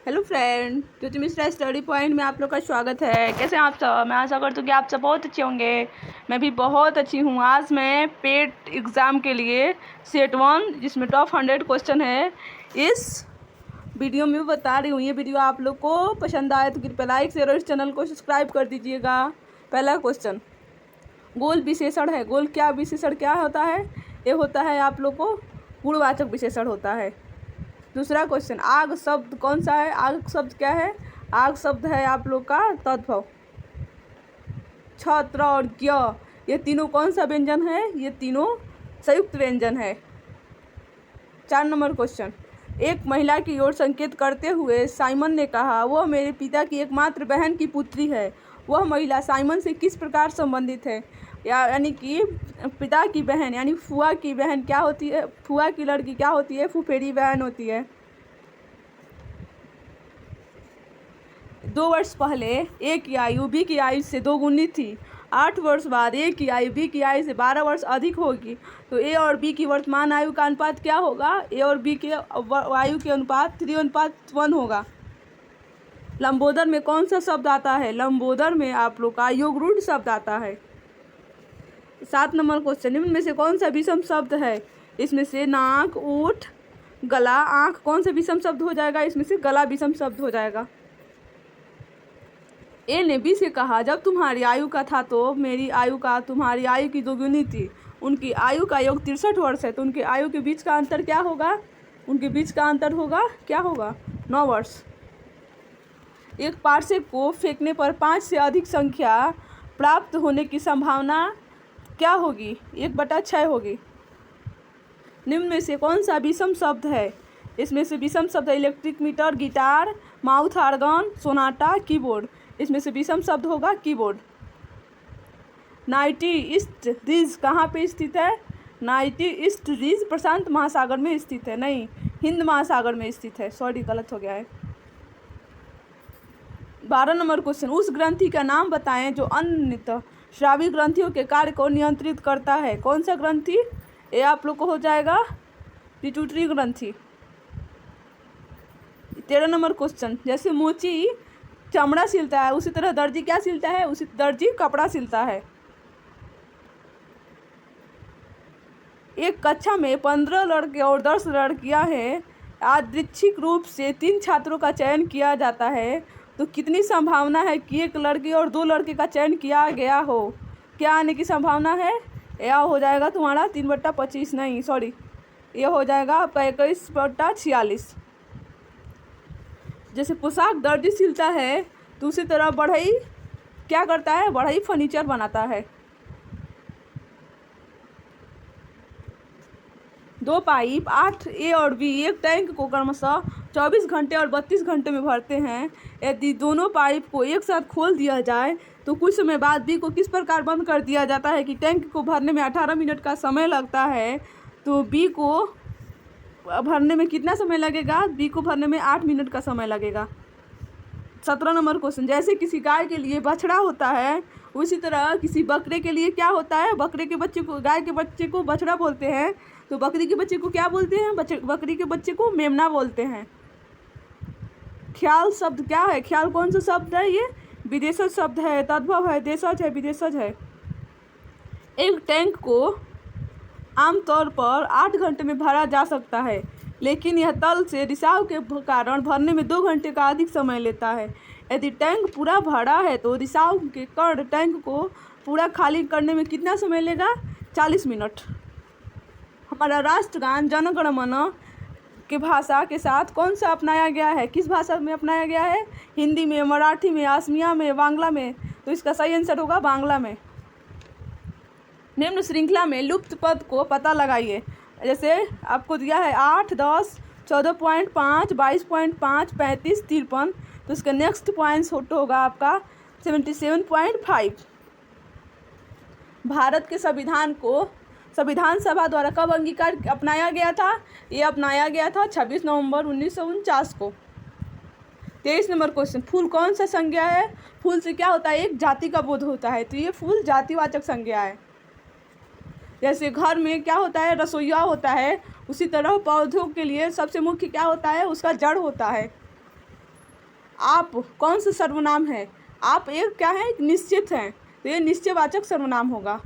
Hello friend, ज्योति Mishra study point में आप लोग का स्वागत है। कैसे हैं आप सब? मैं आशा करती हूँ कि आप सब बहुत अच्छे होंगे। मैं भी बहुत अच्छी हूँ। आज मैं पेट एग्ज़ाम के लिए सेट 1 जिसमें टॉप 100 क्वेश्चन है इस वीडियो में बता रही हूँ। ये वीडियो आप लोग को पसंद आए तो कृपया लाइक शेयर और इस चैनल को सब्सक्राइब कर दीजिएगा। पहला क्वेश्चन, गोल विशेषण है। गोल क्या विशेषण क्या होता है? ये होता है आप लोग को गुणवाचक विशेषण होता है। दूसरा क्वेश्चन, आग शब्द कौन सा है? आग शब्द क्या है? आग शब्द है आप लोग का तद्भव। छ, त्र और ज्ञ ये तीनों कौन सा व्यंजन है? ये तीनों संयुक्त व्यंजन है। 4 नंबर क्वेश्चन, एक महिला की ओर संकेत करते हुए साइमन ने कहा, वह मेरे पिता की एकमात्र बहन की पुत्री है। वह महिला साइमन से किस प्रकार संबंधित है? यानी कि पिता की बहन यानी फुआ की बहन क्या होती है? फुआ की लड़की क्या होती है? फुफेरी बहन होती है। 2 वर्ष पहले ए की आयु बी की आयु से दोगुनी थी। 8 वर्ष बाद ए की आयु बी की आयु से 12 वर्ष अधिक होगी, तो ए और बी की वर्तमान आयु का अनुपात क्या होगा? ए और बी के आयु के अनुपात 3:1 होगा। लंबोदर में कौन सा शब्द आता है? लंबोदर में आप लोग का योगरूढ़ शब्द आता है। 7 नंबर क्वेश्चन, निम्न में से कौन सा विषम शब्द है? इसमें से नाक, ओठ, गला, आँख कौन सा विषम शब्द हो जाएगा? इसमें से गला विषम शब्द हो जाएगा। ए ने बी से कहा, जब तुम्हारी आयु का था तो मेरी आयु का तुम्हारी आयु की दोगुनी थी। उनकी आयु का योग 63 वर्ष है, तो उनकी आयु के बीच का अंतर क्या होगा? उनके बीच का अंतर होगा क्या होगा? 9 वर्ष। एक पार्सेक को फेंकने पर 5 से अधिक संख्या प्राप्त होने की संभावना क्या होगी? 1/6 होगी। निम्न में से कौन सा विषम शब्द है? इसमें से विषम शब्द है electric meter, guitar, mouth organ, Sonata, keyboard. इसमें से विषम शब्द होगा कीबोर्ड। नाइटी ईस्ट रीज कहाँ पे स्थित है? नाइटी ईस्ट रीज प्रशांत महासागर में स्थित है, नहीं हिंद महासागर में स्थित है। सॉरी, गलत हो गया है। 12 नंबर क्वेश्चन, उस ग्रंथि का नाम बताएं जो अन्य श्रावी ग्रंथियों के कार्य को नियंत्रित करता है। कौन सा ग्रंथि? ये आप लोग को हो जाएगा पिट्यूटरी ग्रंथि। 13 नंबर क्वेश्चन, जैसे मोची चमड़ा सिलता है उसी तरह दर्जी क्या सिलता है? उसी दर्जी कपड़ा सिलता है। एक कक्षा में 15 लड़के और 10 लड़कियां हैं। यादृच्छिक रूप से 3 छात्रों का चयन किया जाता है, तो कितनी संभावना है कि एक लड़की और 2 लड़के का चयन किया गया हो? क्या आने की संभावना है? यह हो जाएगा तुम्हारा 3/25, नहीं सॉरी, यह हो जाएगा आपका 21/46। जैसे पोशाक दर्जी सिलता है तो उसी तरह बढ़ई क्या करता है? बढ़ई फर्नीचर बनाता है। 2 पाइप 8 ए और बी एक टैंक को क्रमशः 24 घंटे और 32 घंटे में भरते हैं। यदि दोनों पाइप को एक साथ खोल दिया जाए तो कुछ समय बाद बी को किस प्रकार बंद कर दिया जाता है कि टैंक को भरने में 18 मिनट का समय लगता है, तो बी को भरने में कितना समय लगेगा? बी को भरने में 8 मिनट का समय लगेगा। 17 नंबर क्वेश्चन, जैसे किसी गाय के लिए बछड़ा होता है उसी तरह किसी बकरे के लिए क्या होता है? बकरे के बच्चे को, गाय के बच्चे को बछड़ा बोलते हैं, तो बकरी के बच्चे को क्या बोलते हैं? बकरी के बच्चे को मेमना बोलते हैं। ख्याल शब्द क्या है? ख्याल कौन सा शब्द है? ये विदेशज शब्द है, तद्भव है, देशज है, विदेशज है। एक टैंक को आमतौर पर 8 घंटे में भरा जा सकता है, लेकिन यह तल से रिसाव के कारण भरने में 2 घंटे का अधिक समय लेता है। यदि टैंक पूरा भरा है तो रिसाव के कारण टैंक को पूरा खाली करने में कितना समय लेगा? 40 मिनट। हमारा राष्ट्रगान जन गण मन के भाषा के साथ कौन सा अपनाया गया है? किस भाषा में अपनाया गया है? हिंदी में, मराठी में, असमिया में, बांग्ला में, तो इसका सही आंसर होगा बांग्ला में। निम्न श्रृंखला में लुप्त पद को पता लगाइए। जैसे आपको दिया है 8, 10, 14.5, 22.5, 35, 53, तो इसका नेक्स्ट पॉइंट्स होगा आपका 77.5। भारत के संविधान को संविधान सभा द्वारा कब अंगीकार अपनाया गया था? ये अपनाया गया था 26 नवंबर 1949 को। 23 नंबर क्वेश्चन, फूल कौन सा संज्ञा है? फूल से क्या होता है? एक जाति का बोध होता है, तो ये फूल जातिवाचक संज्ञा है। जैसे घर में क्या होता है? रसोईया होता है, उसी तरह पौधों के लिए सबसे मुख्य क्या होता है? उसका जड़ होता है। आप कौन सा सर्वनाम है? आप एक क्या है? एक निश्चित है, तो ये निश्चयवाचक सर्वनाम होगा।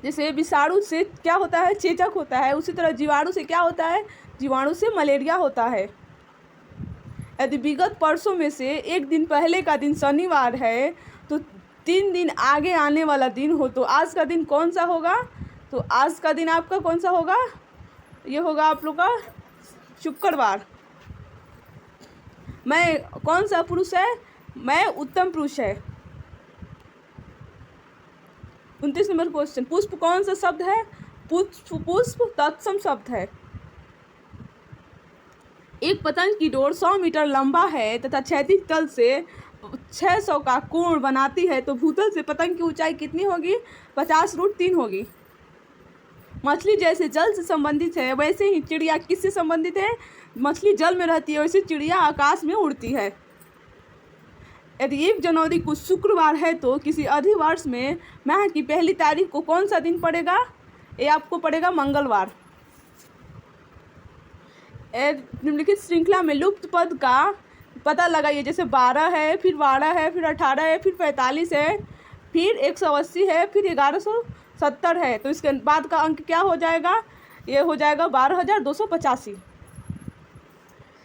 जैसे विषाणु से क्या होता है? चेचक होता है। उसी तरह जीवाणु से क्या होता है? जीवाणु से मलेरिया होता है। यदि विगत परसों में से एक दिन पहले का दिन शनिवार है तो 3 दिन आगे आने वाला दिन हो, तो आज का दिन कौन सा होगा? तो आज का दिन आपका कौन सा होगा? ये होगा आप लोग का शुक्रवार। मैं कौन सा पुरुष है? मैं उत्तम पुरुष है। 29 नंबर क्वेश्चन, पुष्प कौन सा शब्द है? पुष्प तत्सम शब्द है। एक पतंग की डोर 100 मीटर लंबा है तथा क्षैतिज तल से 600 का कोण बनाती है, तो भूतल से पतंग की ऊंचाई कितनी होगी? 50√3 होगी। मछली जैसे जल से संबंधित है, वैसे ही चिड़िया किससे संबंधित है? मछली जल में रहती है, वैसे चिड़िया आकाश में उड़ती है। यदि 1 जनवरी को शुक्रवार है तो किसी अधिवर्ष में माह की पहली तारीख को कौन सा दिन पड़ेगा? ये आपको पड़ेगा मंगलवार। निम्नलिखित श्रृंखला में लुप्त पद का पता लगाइए। जैसे 12 है, फिर 12 है, फिर 18 है, फिर 45 है, फिर 180 है, फिर 1170 है, तो इसके बाद का अंक क्या हो जाएगा? ये हो जाएगा 12,285।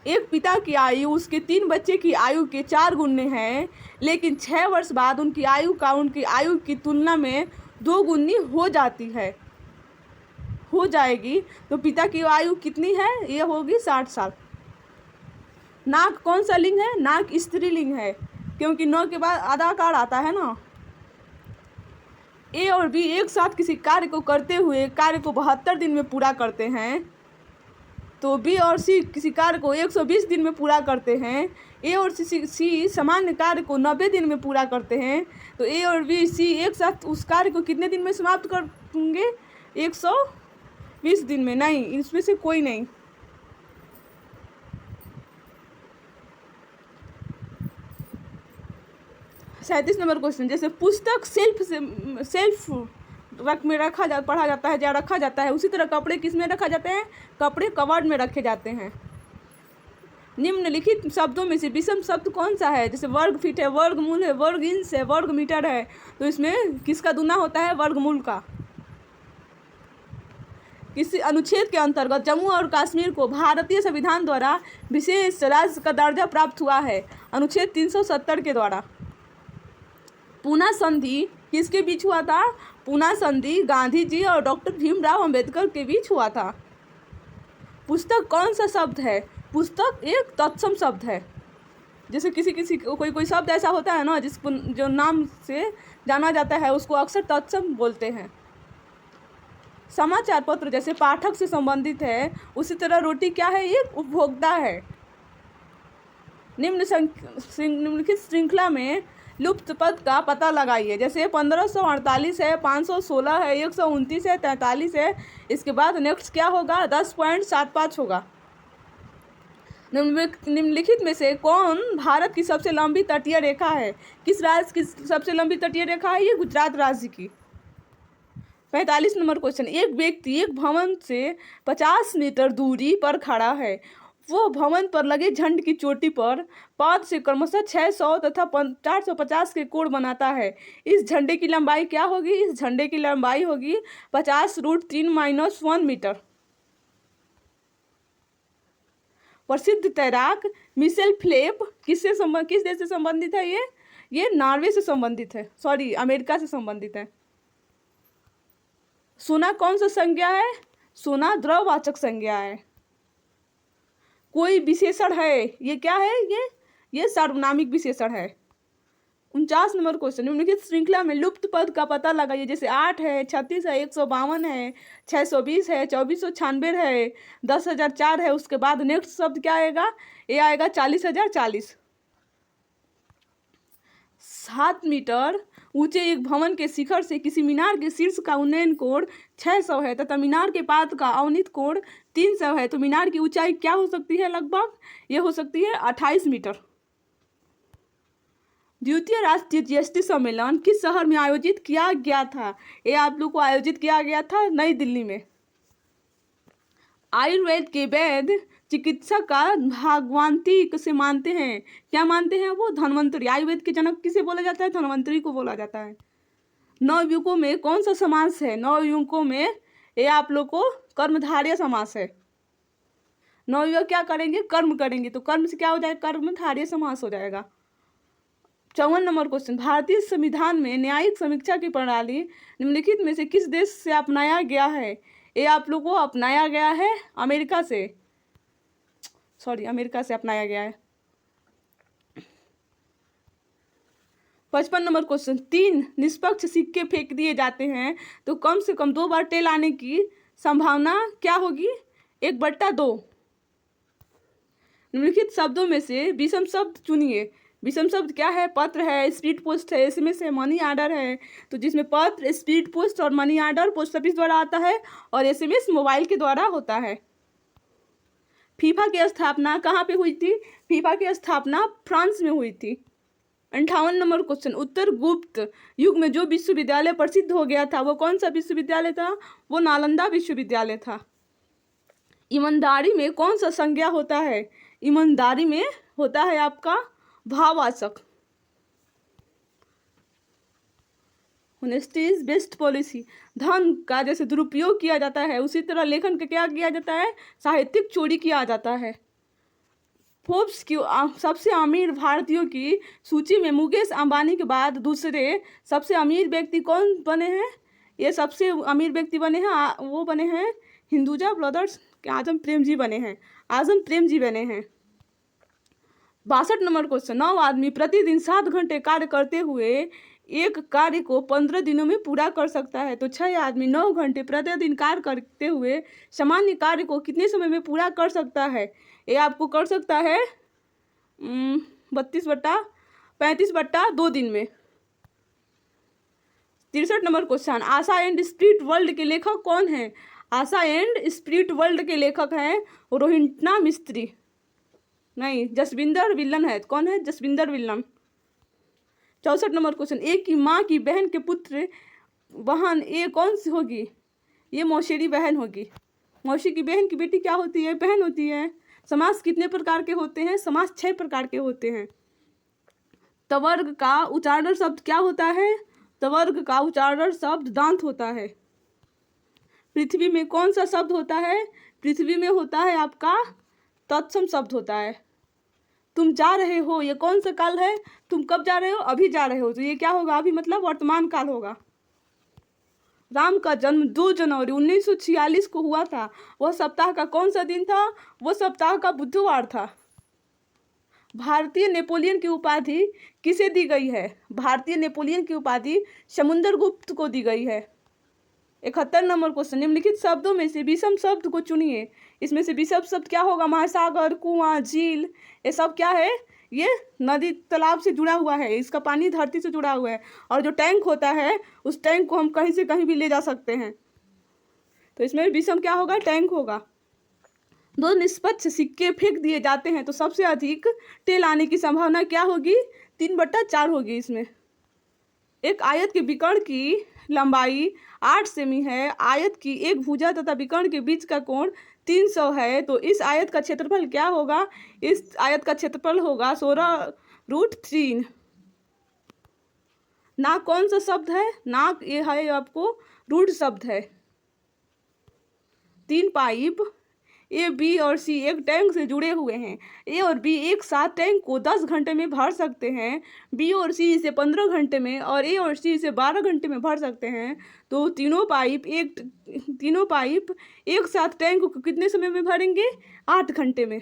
एक पिता की आयु उसके 3 बच्चे की आयु के 4 गुने है, लेकिन 6 वर्ष बाद उनकी आयु की तुलना में 2 गुनी हो जाएगी, तो पिता की आयु कितनी है? ये होगी 60 साल। नाक कौन सा लिंग है? नाक स्त्रीलिंग है, क्योंकि न के बाद आधाकार आता है ना। ए और बी एक साथ किसी कार्य को करते हुए कार्य को 72 दिन में पूरा करते हैं, तो बी और सी किसी कार्य को 120 दिन में पूरा करते हैं। ए और सी सामान्य कार्य को 90 दिन में पूरा करते हैं, तो ए और बी सी एक साथ उस कार्य को कितने दिन में समाप्त कर देंगे? 120 दिन में। नहीं, इसमें से कोई नहीं। सैंतीस नंबर क्वेश्चन, जैसे पुस्तक सेल्फ में पढ़ा जाता है या रखा जाता है, उसी तरह कपड़े किस में रखा जाते हैं? कपड़े कवर्ड में रखे जाते हैं। निम्नलिखित शब्दों में से विषम शब्द कौन सा है? जैसे वर्ग फीट है, वर्गमूल है, वर्ग इंच है, वर्ग मीटर है, तो इसमें किसका दूना होता है? वर्गमूल का। किसी अनुच्छेद के अंतर्गत जम्मू और कश्मीर को भारतीय संविधान द्वारा विशेष राज्य का दर्जा प्राप्त हुआ है? अनुच्छेद 370 के द्वारा। पूना संधि किसके बीच हुआ था? पूना संधि गांधी जी और डॉक्टर भीमराव अंबेडकर के बीच हुआ था। पुस्तक कौन सा शब्द है? पुस्तक एक तत्सम शब्द है। जैसे किसी कोई शब्द ऐसा होता है ना जिसको जो नाम से जाना जाता है, उसको अक्सर तत्सम बोलते हैं। समाचार पत्र जैसे पाठक से संबंधित है, उसी तरह रोटी क्या है? ये उपभोक्ता है। निम्नलिखित श्रृंखला में लुप्त पद का पता लगाइए। जैसे 1548 है, 516 है, 129 है, 43 है, इसके बाद नेक्स्ट क्या होगा? 10.75 होगा। निम्नलिखित में से कौन भारत की सबसे लंबी तटीय रेखा है? किस राज्य की सबसे लंबी तटीय रेखा है? ये गुजरात राज्य की। 45 नंबर क्वेश्चन, एक व्यक्ति एक भवन से 50 मीटर दूरी पर खड़ा है। वो भवन पर लगे झंड की चोटी पर पाद से क्रमशः 600 तथा 450 के कोण बनाता है। इस झंडे की लंबाई क्या होगी? इस झंडे की लंबाई होगी 50√3 - 1 मीटर। प्रसिद्ध तैराक मिशेल फेल्प किस देश से संबंधित है? ये नॉर्वे से संबंधित है, सॉरी अमेरिका से संबंधित है। सोना कौन सा संज्ञा है? सोना द्रववाचक संज्ञा है। कोई विशेषण है, ये क्या है? ये सार्वनामिक विशेषण है। 49 नंबर क्वेश्चन, निम्नलिखित श्रृंखला में लुप्त पद का पता लगाइए। जैसे 8 है, 36 है, 152 है, 620 है, 2496 है, 10,004 है, उसके बाद नेक्स्ट शब्द क्या आएगा? ये आएगा 40,040। 7 मीटर ऊंचे एक भवन के शिखर से किसी मीनार के शीर्ष का उन्नयन कोण 600 है तथा मीनार के पाद का अवनीत कोण 300 है, तो मीनार की ऊंचाई क्या हो सकती है? लगभग ये हो सकती है 28 मीटर। द्वितीय राष्ट्रीय जीएसटी सम्मेलन किस शहर में आयोजित किया गया था? ये आप लोग को आयोजित किया गया था नई दिल्ली में। आयुर्वेद के वैद्य चिकित्सक का भागवंती से मानते हैं। क्या मानते हैं वो? धन्वंतरी। आयुर्वेद के जनक किसे बोला जाता है? धन्वंतरी को बोला जाता है। नवयुगों में कौन सा समास है? नवयुगों में ये आप लोग को कर्मधारय समास है। नवयुग क्या करेंगे? कर्म करेंगे, तो कर्म से क्या हो जाएगा? कर्मधारय समास हो जाएगा। 54 नंबर क्वेश्चन, भारतीय संविधान में न्यायिक समीक्षा की प्रणाली निम्नलिखित में से किस देश से अपनाया गया है? ये आप लोगों को अपनाया गया है अमेरिका से, अमेरिका से अपनाया गया है। 55 नंबर क्वेश्चन, 3 निष्पक्ष सिक्के फेंक दिए जाते हैं तो कम से कम 2 बार टेल आने की संभावना क्या होगी? 1/2। निम्नलिखित शब्दों में से विषम शब्द चुनिए। विषम शब्द क्या है? पत्र है, स्पीड पोस्ट है, एसएमएस है, मनी ऑर्डर है। तो जिसमें पत्र, स्पीड पोस्ट और मनी ऑर्डर पोस्ट ऑफिस द्वारा आता है और एसएमएस मोबाइल के द्वारा होता है। फीफा की स्थापना कहाँ पे हुई थी? फीफा की स्थापना फ्रांस में हुई थी। 58 नंबर क्वेश्चन, उत्तर गुप्त युग में जो विश्वविद्यालय प्रसिद्ध हो गया था वो कौन सा विश्वविद्यालय था? वो नालंदा विश्वविद्यालय था। ईमानदारी में कौन सा संज्ञा होता है? ईमानदारी में होता है आपका भाववाचक। Honesty is best policy. धन का जैसे दुरुपयोग किया जाता है उसी तरह लेखन का क्या किया जाता है? साहित्यिक चोरी किया जाता है। फोर्ब्स की सबसे अमीर भारतीयों की सूची में मुकेश अंबानी के बाद दूसरे सबसे अमीर व्यक्ति कौन बने हैं? ये सबसे अमीर व्यक्ति बने हैं, वो बने हैं हिंदुजा ब्रदर्स के आजम प्रेम जी बने हैं। आजम प्रेम जी बने हैं। 62 नंबर क्वेश्चन, 9 आदमी प्रतिदिन 7 घंटे कार्य करते हुए एक कार्य को 15 दिनों में पूरा कर सकता है। तो 6 आदमी 9 घंटे प्रतिदिन कार्य करते हुए सामान्य कार्य को कितने समय में पूरा कर सकता है? ये आपको कर सकता है 35/2 दिन में। 63 number question, Asha and spirit world के लेखक कौन है? आशा एंड स्पिरिट वर्ल्ड के लेखक हैं रोहिंटना मिस्त्री। नहीं, जसविंदर विलन है। कौन है? जसविंदर विलन। 64 नंबर क्वेश्चन, एक की माँ की बहन के पुत्र बहन ये कौन सी होगी? ये मौसेरी बहन होगी। मौसी की बहन की बेटी क्या होती है? बहन होती है। समास कितने प्रकार के होते हैं? समास 6 प्रकार के होते हैं। तवर्ग का उच्चारण शब्द क्या होता है? तवर्ग का उच्चारण शब्द दांत होता है। पृथ्वी में कौन सा शब्द होता है? पृथ्वी में होता है आपका तत्सम शब्द होता है। तुम जा रहे हो, ये कौन सा काल है? तुम कब जा रहे हो? अभी जा रहे हो, तो ये क्या होगा? अभी मतलब वर्तमान काल होगा। राम का जन्म 2 जनवरी 1946 को हुआ था। वह सप्ताह का कौन सा दिन था? वो सप्ताह का बुधवार था। भारतीय नेपोलियन की उपाधि किसे दी गई है? भारतीय नेपोलियन की उपाधि समुद्रगुप्त को दी गई है। 71 नंबर क्वेश्चन, निम्नलिखित शब्दों में से विषम शब्द को चुनिए। इसमें से विषम शब्द क्या होगा? महासागर, कुआं, झील, ये सब क्या है? ये नदी तालाब से जुड़ा हुआ है। इसका पानी धरती से जुड़ा हुआ है। और जो टैंक होता है उस टैंक को हम कहीं से कहीं भी ले जा सकते हैं। तो इसमें विषम क्या होगा? टैंक होगा। 2 निष्पक्ष सिक्के फेंक दिए जाते हैं तो सबसे अधिक टेल आने की संभावना क्या होगी? 3/4 होगी। इसमें एक आयत के विकर्ण की लंबाई 8 सेमी है। आयत की एक भुजा तथा विकर्ण के बीच का कोण 300 है। तो इस आयत का क्षेत्रफल क्या होगा? इस आयत का क्षेत्रफल होगा 16√3। नाक कौन सा शब्द है? नाक ये है आपको रूढ़ शब्द है। 3 पाइप ए, बी और सी एक टैंक से जुड़े हुए हैं। ए और बी एक साथ टैंक को 10 घंटे में भर सकते हैं। बी और सी इसे 15 घंटे में और ए और सी इसे 12 घंटे में भर सकते हैं। तो तीनों पाइप एक साथ टैंक को कितने समय में भरेंगे? 8 घंटे में।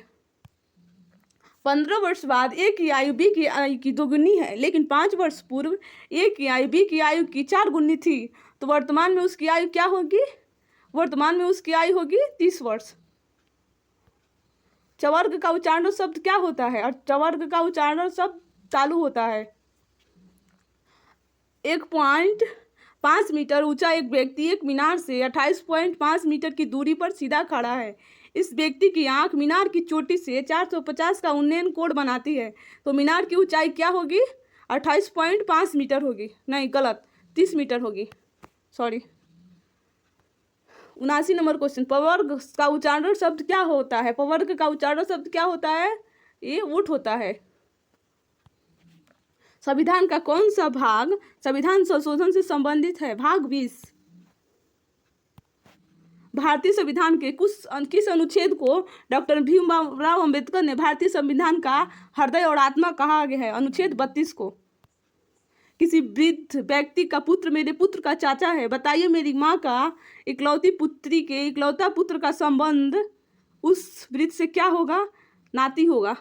15 वर्ष बाद ए की आयु बी की आयु की 2 गुनी है, लेकिन 5 वर्ष पूर्व ए की आयु बी की आयु की 4 गुनी थी। तो वर्तमान में उसकी आयु क्या होगी? वर्तमान में उसकी आयु होगी 30 वर्ष। चवर्ग का उच्चारण शब्द क्या होता है? और चवर्ग का उच्चारण शब्द चालू होता है। 1.5 मीटर ऊंचा एक व्यक्ति एक मीनार से 28.5 मीटर की दूरी पर सीधा खड़ा है। इस व्यक्ति की आंख मीनार की चोटी से 450 का उन्नयन कोण बनाती है। तो मीनार की ऊंचाई क्या होगी? 28.5 मीटर होगी। नहीं, गलत, 30 मीटर होगी। सॉरी, 79 नंबर क्वेश्चन, प्रवर्ग का उच्चारण शब्द क्या होता है? प्रवर्ग का उच्चारण शब्द क्या होता है? ये ऊँट होता है। संविधान का कौन सा भाग संविधान संशोधन से संबंधित है? भाग 20। भारतीय संविधान के किस अनुच्छेद को डॉक्टर भीमराव अंबेडकर ने भारतीय संविधान का हृदय और आत्मा कहा गया है? अनुच्छेद 32 को। किसी वृद्ध व्यक्ति का पुत्र मेरे पुत्र का चाचा है, बताइए मेरी माँ का इकलौती पुत्री के इकलौता पुत्र का संबंध उस वृद्ध से क्या होगा? नाती होगा।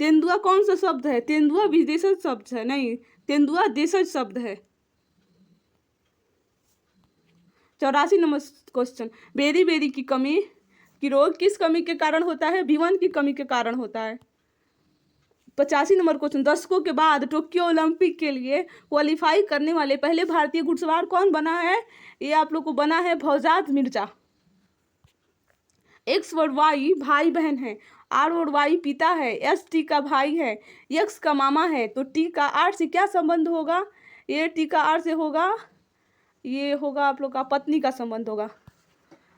तेंदुआ कौन सा शब्द है? तेंदुआ विदेशज शब्द है, नहीं, तेंदुआ देशज शब्द है। 84 नंबर क्वेश्चन, बेरी बेरी की कमी की रोग किस कमी के कारण होता है? B1 की कमी के कारण होता है। 85 नंबर क्वेश्चन, दशकों के बाद टोक्यो ओलंपिक के लिए क्वालिफाई करने वाले पहले भारतीय घुड़सवार कौन बना है? ये आप लोग को बना है भौजाद मिर्जा। X और Y भाई बहन है, R और Y पिता है, S T का भाई है, X का मामा है, तो T का R से क्या संबंध होगा? ये T का R से होगा, ये होगा आप लोग का पत्नी का संबंध होगा।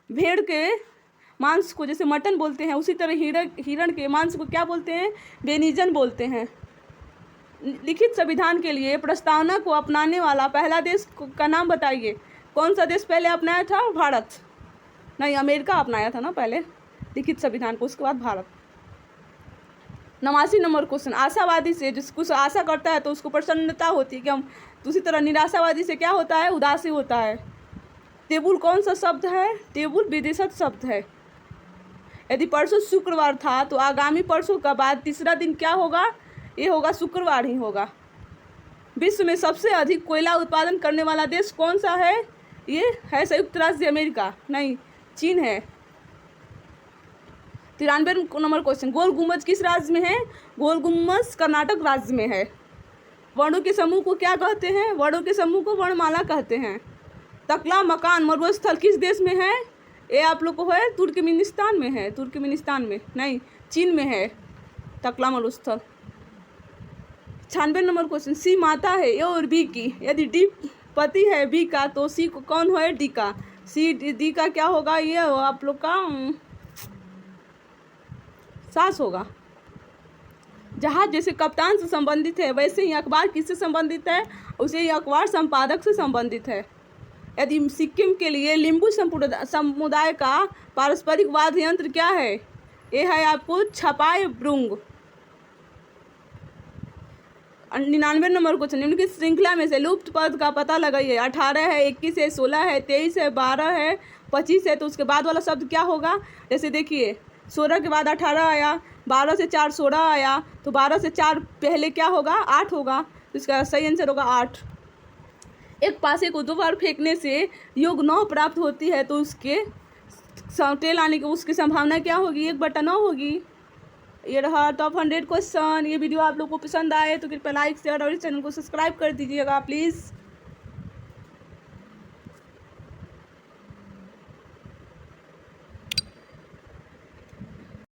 भेड़ के मांस को जैसे मटन बोलते हैं, उसी तरह हिरण के मांस को क्या बोलते हैं? बेनिजन बोलते हैं। लिखित संविधान के लिए प्रस्तावना को अपनाने वाला पहला देश का नाम बताइए। कौन सा देश पहले अपनाया था? भारत नहीं, अमेरिका अपनाया था ना पहले लिखित संविधान को, उसके बाद भारत। 89 नंबर क्वेश्चन, आशावादी से जिसको आशा करता है तो उसको प्रसन्नता होती है कि हम, दूसरी तरह निराशावादी से क्या होता है? उदासी होता है। टेबुल कौन सा शब्द है? टेबुल विदेशज शब्द है। यदि परसों शुक्रवार था तो आगामी परसों का बाद तीसरा दिन क्या होगा? ये होगा शुक्रवार ही होगा। विश्व में सबसे अधिक कोयला उत्पादन करने वाला देश कौन सा है? ये है संयुक्त राज्य अमेरिका, नहीं, चीन है। 93 नंबर क्वेश्चन, गोल गुम्बज किस राज्य में है? गोल गुम्बज कर्नाटक राज्य में है। वर्णों के समूह को क्या कहते हैं? वर्णों के समूह को वर्णमाला कहते हैं। तकला मकान मरुस्थल किस देश में है? ये आप लोग को है तुर्कमेनिस्तान में है, तुर्कमेनिस्तान में नहीं, चीन में है तकला मरुस्थल। 96 नंबर क्वेश्चन, सी माता है ए और बी की, यदि डी पति है बी का तो सी को कौन है? डी का। सी डी का क्या होगा? ये आप लोग का सास होगा। जहाज जैसे कप्तान से संबंधित है वैसे ही अखबार किससे संबंधित है? उसे ही अखबार संपादक से संबंधित है। यदि सिक्किम के लिए लिम्बू समुदाय का पारस्परिक वाद्य यंत्र क्या है? ये है आपको छपाई ब्रुंग। 99 नंबर क्वेश्चन, निम्नलिखित श्रृंखला में से लुप्त पद का पता लगाइए। 18 है, 21 है, 16 है, 23 है, 12 है, 25 है, तो उसके बाद वाला शब्द क्या होगा? जैसे देखिए 16 के बाद 18 आया, 12 से 4 16 आया, तो 12 से 4 पहले क्या होगा? 8 होगा, तो इसका सही आंसर होगा 8। एक पासे को 2 बार फेंकने से योग 9 प्राप्त होती है, तो उसके टेल आने की उसकी संभावना क्या होगी? 1/9 होगी। ये रहा टॉप 100 क्वेश्चन। ये वीडियो आप लोग को पसंद आए तो कृपया लाइक शेयर और इस चैनल को सब्सक्राइब कर दीजिएगा प्लीज़।